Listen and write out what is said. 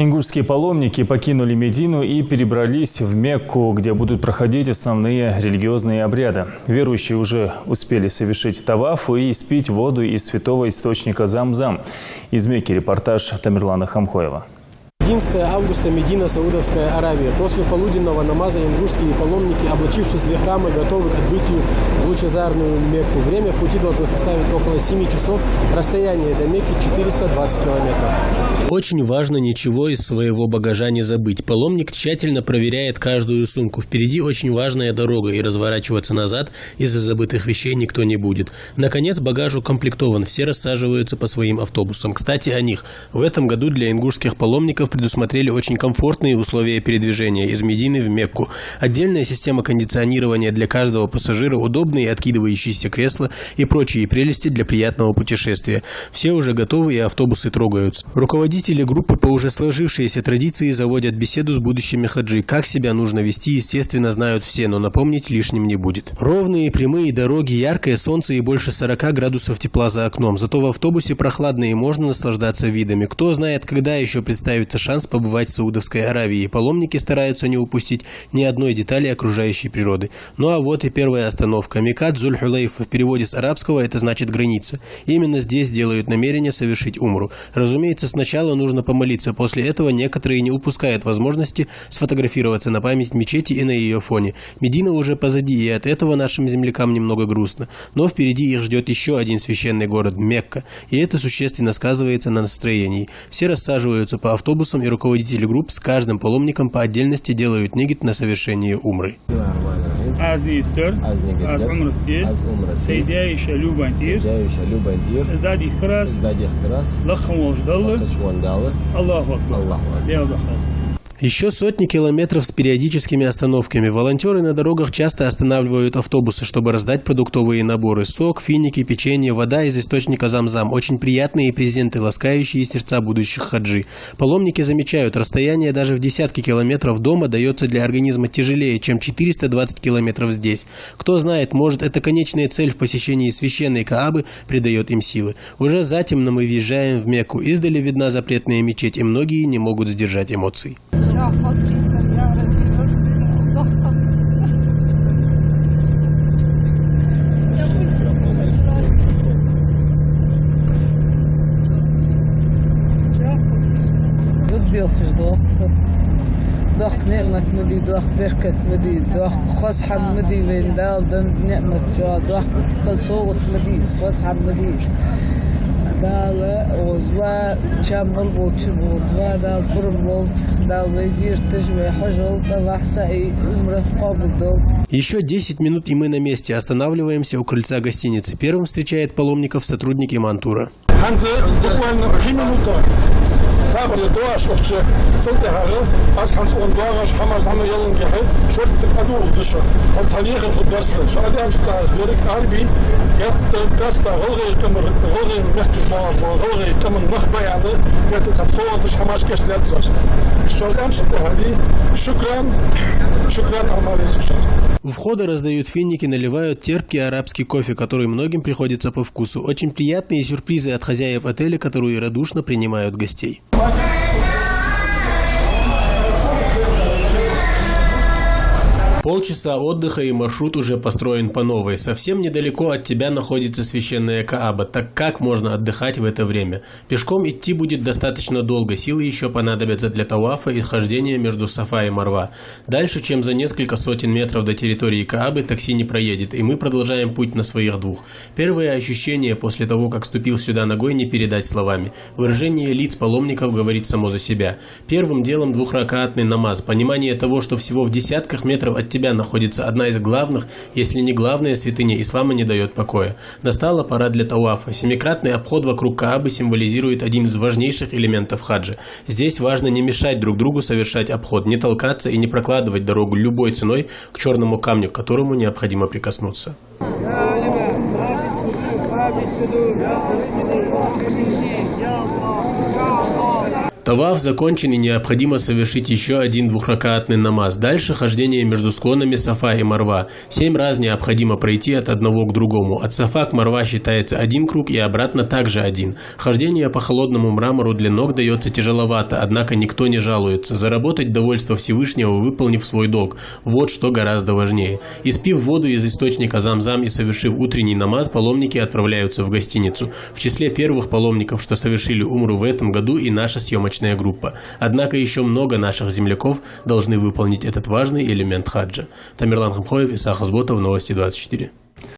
Ингушские паломники покинули Медину и перебрались в Мекку, где будут проходить основные религиозные обряды. Верующие уже успели совершить таваф и испить воду из святого источника Зам-Зам. Из Мекки репортаж Тамерлана Хамхоева. 11 августа, Медина, Саудовская Аравия. После полуденного намаза ингушские паломники, облачившись в храмы, готовы к отбытию в лучезарную Мекку. Время в пути должно составить около 7 часов. Расстояние до Мекки 420 километров. Очень важно ничего из своего багажа не забыть. Паломник тщательно проверяет каждую сумку. Впереди очень важная дорога, и разворачиваться назад из-за забытых вещей никто не будет. Наконец, багаж укомплектован. Все рассаживаются по своим автобусам. Кстати, о них. В этом году для ингушских паломников предусмотрели очень комфортные условия передвижения из Медины в Мекку. Отдельная система кондиционирования для каждого пассажира, удобные откидывающиеся кресла и прочие прелести для приятного путешествия. Все уже готовы, и автобусы трогаются. Руководители группы по уже сложившейся традиции заводят беседу с будущими хаджи. Как себя нужно вести, естественно, знают все, но напомнить лишним не будет. Ровные прямые дороги, яркое солнце и больше 40 градусов тепла за окном. Зато в автобусе прохладно и можно наслаждаться видами. Кто знает, когда еще представится шанс побывать в Саудовской Аравии. Паломники стараются не упустить ни одной детали окружающей природы. Ну а вот и первая остановка. Микат Зуль-Хулейфа. В переводе с арабского это значит граница. Именно здесь делают намерение совершить умру. Разумеется, сначала нужно помолиться. После этого некоторые не упускают возможности сфотографироваться на память мечети и на ее фоне. Медина уже позади, и от этого нашим землякам немного грустно. Но впереди их ждет еще один священный город – Мекка. И это существенно сказывается на настроении. Все рассаживаются по автобусам, и руководители групп с каждым паломником по отдельности делают нигит на совершение умры. Еще сотни километров с периодическими остановками. Волонтеры на дорогах часто останавливают автобусы, чтобы раздать продуктовые наборы. Сок, финики, печенье, вода из источника Зам-Зам. Очень приятные презенты, ласкающие сердца будущих хаджи. Паломники замечают, расстояние даже в десятки километров дома дается для организма тяжелее, чем 420 километров здесь. Кто знает, может, эта конечная цель в посещении священной Каабы придает им силы. Уже затемно мы въезжаем в Мекку. Издали видна запретная мечеть, и многие не могут сдержать эмоций. دوخ نعمة مدي دوخ بركة مدي دوخ خصحة مدي وين دال نعمة جا دوخ صوت مدي خصحة مدي دال وزوا شامل بولت وزوا دال برمولت دال وزير تجوي حجل دال حسائي عمرة قابل دولت. Еще 10 минут, и мы на месте. Останавливаемся у крыльца гостиницы. Первым встречает паломников сотрудники Мантура. صابر الدواش أختش صلتي هذا بس حنسون دواش حماس عم يلون جحد شرط تقدور دشة التاريخ الدرس شو هذا مش تاريخ عربي يت درس غلغي كمر غلغي نحكي ما غلغي كمر نخبة يعني يت تصور دش حماس كش لاتسر شو هذا مش هذه شكرا أمالي شكرا. У входа раздают финики, наливают терпкий арабский кофе, который многим приходится по вкусу. Очень приятные сюрпризы от хозяев отеля, которые радушно принимают гостей. Полчаса отдыха, и маршрут уже построен по новой. Совсем недалеко от тебя находится священная Кааба. Так как можно отдыхать в это время? Пешком идти будет достаточно долго. Силы еще понадобятся для тавафа и хождения между Сафа и Марва. Дальше, чем за несколько сотен метров до территории Каабы, такси не проедет, и мы продолжаем путь на своих двух. Первые ощущения после того, как ступил сюда ногой, не передать словами. Выражение лиц паломников говорит само за себя. Первым делом двухракаатный намаз. Понимание того, что всего в десятках метров от тебя находится одна из главных, если не главная святыня ислама, не дает покоя. Настала пора для тауафа. Семикратный обход вокруг Каабы символизирует один из важнейших элементов хаджа. Здесь важно не мешать друг другу совершать обход, не толкаться и не прокладывать дорогу любой ценой к черному камню, к которому необходимо прикоснуться. Таваф закончен, и необходимо совершить еще один двухракаатный намаз. Дальше хождение между склонами Сафа и Марва. 7 раз необходимо пройти от одного к другому. От Сафа к Марва считается 1 круг и обратно также 1. Хождение по холодному мрамору для ног дается тяжеловато, однако никто не жалуется. Заработать довольство Всевышнего, выполнив свой долг. Вот что гораздо важнее. Испив воду из источника Замзам и совершив утренний намаз, паломники отправляются в гостиницу. В числе первых паломников, что совершили умру в этом году, и наша съемочная группа. Однако еще много наших земляков должны выполнить этот важный элемент хаджа. Тамерлан Хамхоев, Исаак Азботов, Новости 24.